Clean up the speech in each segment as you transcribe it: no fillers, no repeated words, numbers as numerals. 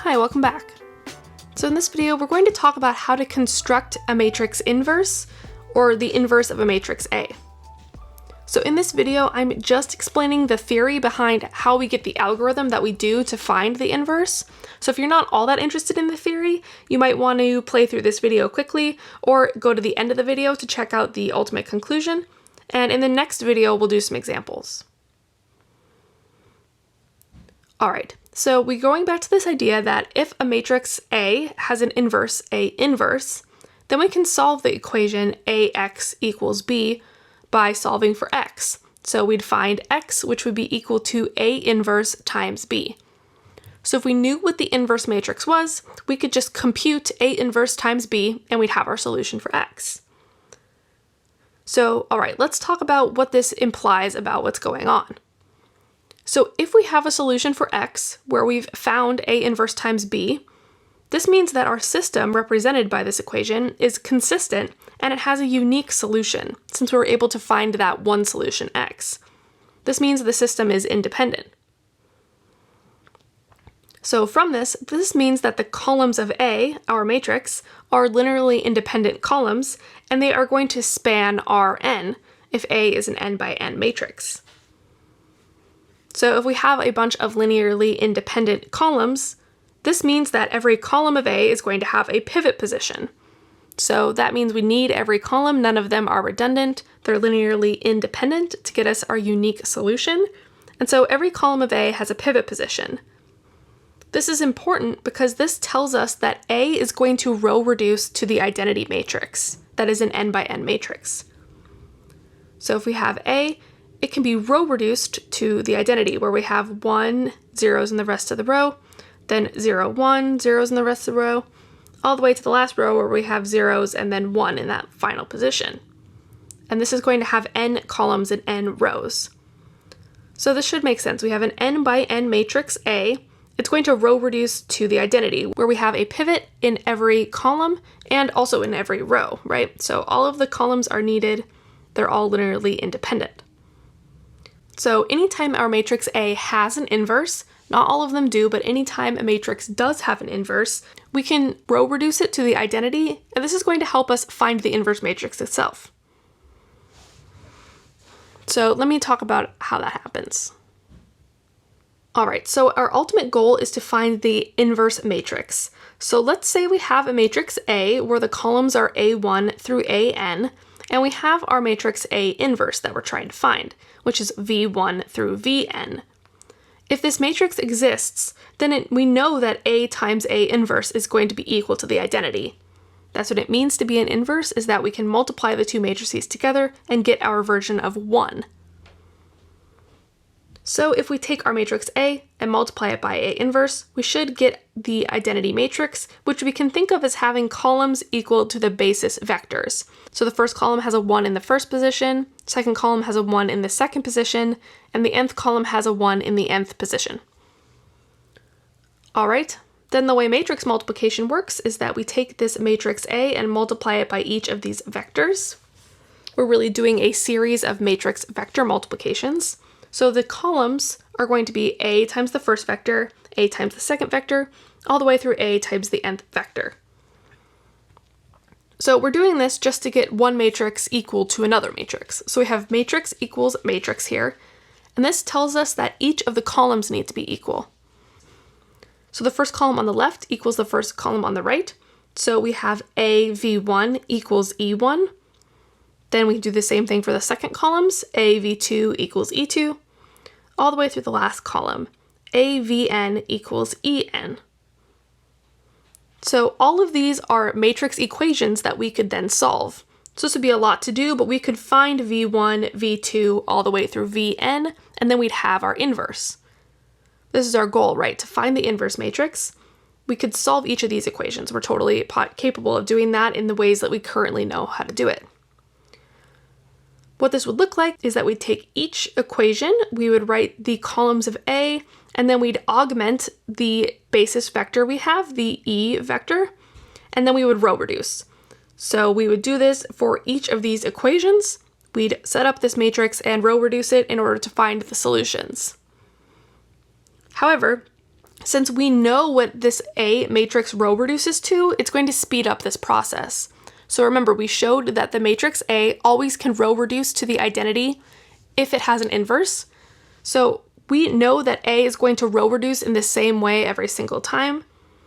Hi, welcome back. So in this video, we're going to talk about how to construct a matrix inverse, or the inverse of a matrix A. So in this video, I'm just explaining the theory behind how we get the algorithm that we do to find the inverse. So if you're not all that interested in the theory, you might want to play through this video quickly, or go to the end of the video to check out the ultimate conclusion. And in the next video, we'll do some examples. All right, so we're going back to this idea that if a matrix A has an inverse A inverse, then we can solve the equation AX equals B by solving for X. So we'd find X, which would be equal to A inverse times B. So if we knew what the inverse matrix was, we could just compute A inverse times B and we'd have our solution for X. So, all right, let's talk about what this implies about what's going on. So if we have a solution for X where we've found A inverse times B, this means that our system represented by this equation is consistent and it has a unique solution since we were able to find that one solution X. This means the system is independent. So from this means that the columns of A, our matrix, are linearly independent columns and they are going to span Rn if A is an n by n matrix. So if we have a bunch of linearly independent columns, this means that every column of A is going to have a pivot position. So that means we need every column, none of them are redundant, they're linearly independent to get us our unique solution. And so every column of A has a pivot position. This is important because this tells us that A is going to row reduce to the identity matrix, that is an n by n matrix. So if we have A, it can be row reduced to the identity where we have 1, zeros in the rest of the row, then 0, 1, zeros in the rest of the row, all the way to the last row where we have zeros and then 1 in that final position. And this is going to have n columns and n rows. So this should make sense. We have an n by n matrix A. It's going to row reduce to the identity where we have a pivot in every column and also in every row, right? So all of the columns are needed. They're all linearly independent. So anytime our matrix A has an inverse, not all of them do, but anytime a matrix does have an inverse, we can row reduce it to the identity, and this is going to help us find the inverse matrix itself. So let me talk about how that happens. All right, so our ultimate goal is to find the inverse matrix. So let's say we have a matrix A where the columns are A1 through AN, and we have our matrix A inverse that we're trying to find, which is V1 through Vn. If this matrix exists, then we know that A times A inverse is going to be equal to the identity. That's what it means to be an inverse, is that we can multiply the two matrices together and get our version of 1. So if we take our matrix A and multiply it by A inverse, we should get the identity matrix, which we can think of as having columns equal to the basis vectors. So the first column has a 1 in the first position, second column has a 1 in the second position, and the nth column has a 1 in the nth position. All right, then the way matrix multiplication works is that we take this matrix A and multiply it by each of these vectors. We're really doing a series of matrix vector multiplications. So the columns are going to be A times the first vector, A times the second vector, all the way through A times the nth vector. So we're doing this just to get one matrix equal to another matrix. So we have matrix equals matrix here, and this tells us that each of the columns need to be equal. So the first column on the left equals the first column on the right. So we have AV1 equals E1. Then we do the same thing for the second columns, AV2 equals E2, all the way through the last column, AVN equals EN. So all of these are matrix equations that we could then solve. So this would be a lot to do, but we could find V1, V2, all the way through Vn, and then we'd have our inverse. This is our goal, right? To find the inverse matrix. We could solve each of these equations. We're totally capable of doing that in the ways that we currently know how to do it. What this would look like is that we'd take each equation, we would write the columns of A, and then we'd augment the basis vector we have, the E vector, and then we would row reduce. So we would do this for each of these equations. We'd set up this matrix and row reduce it in order to find the solutions. However, Since we know what this A matrix row reduces to, it's going to speed up this process. So remember, we showed that the matrix A always can row reduce to the identity if it has an inverse. So we know that A is going to row reduce in the same way every single time.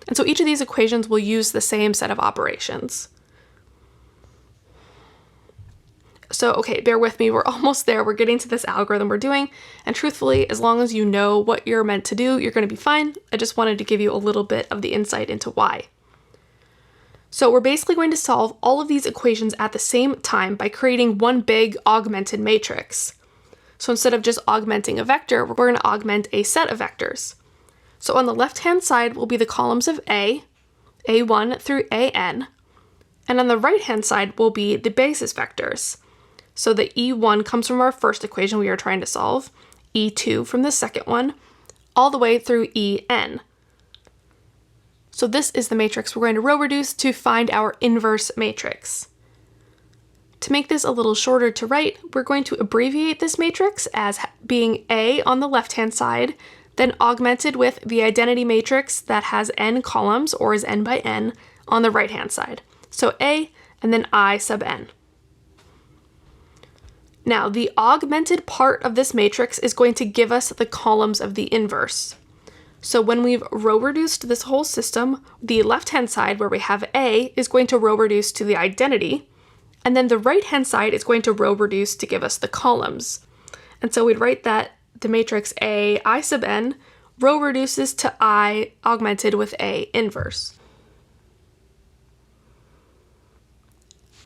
And so each of these equations will use the same set of operations. So, okay, bear with me, we're almost there. We're getting to this algorithm we're doing. And truthfully, as long as you know what you're meant to do, you're going to be fine. I just wanted to give you a little bit of the insight into why. So we're basically going to solve all of these equations at the same time by creating one big augmented matrix. So instead of just augmenting a vector, we're going to augment a set of vectors. So on the left-hand side will be the columns of A, A1 through AN, and on the right-hand side will be the basis vectors. So the E1 comes from our first equation we are trying to solve, E2 from the second one, all the way through En. So this is the matrix we're going to row reduce to find our inverse matrix. To make this a little shorter to write, we're going to abbreviate this matrix as being A on the left-hand side, then augmented with the identity matrix that has n columns, or is n by n, on the right-hand side. So A and then I sub n. Now, the augmented part of this matrix is going to give us the columns of the inverse. So when we've row reduced this whole system, the left-hand side where we have A is going to row reduce to the identity, and then the right-hand side is going to row reduce to give us the columns. And so we'd write that the matrix A I sub n row reduces to I augmented with A inverse.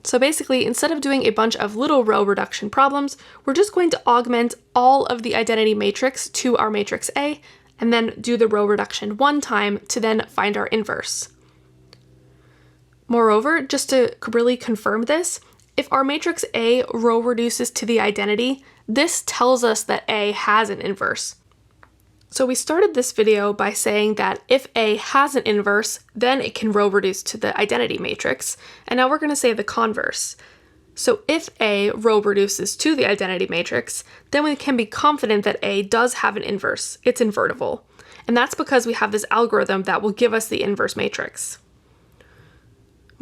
So basically, instead of doing a bunch of little row reduction problems, we're just going to augment all of the identity matrix to our matrix A, and then do the row reduction one time to then find our inverse. Moreover, just to really confirm this, if our matrix A row reduces to the identity, this tells us that A has an inverse. So we started this video by saying that if A has an inverse, then it can row reduce to the identity matrix, and now we're going to say the converse. So if A row reduces to the identity matrix, then we can be confident that A does have an inverse. It's invertible. And that's because we have this algorithm that will give us the inverse matrix.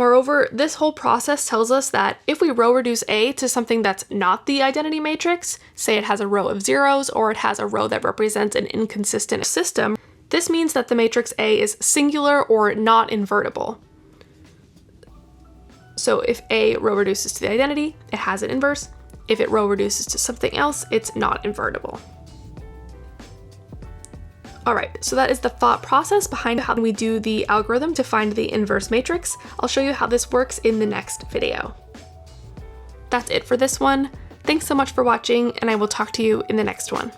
Moreover, this whole process tells us that if we row reduce A to something that's not the identity matrix, say it has a row of zeros or it has a row that represents an inconsistent system, this means that the matrix A is singular or not invertible. So if A row reduces to the identity, it has an inverse. If it row reduces to something else, it's not invertible. Alright, so that is the thought process behind how we do the algorithm to find the inverse matrix. I'll show you how this works in the next video. That's it for this one. Thanks so much for watching, and I will talk to you in the next one.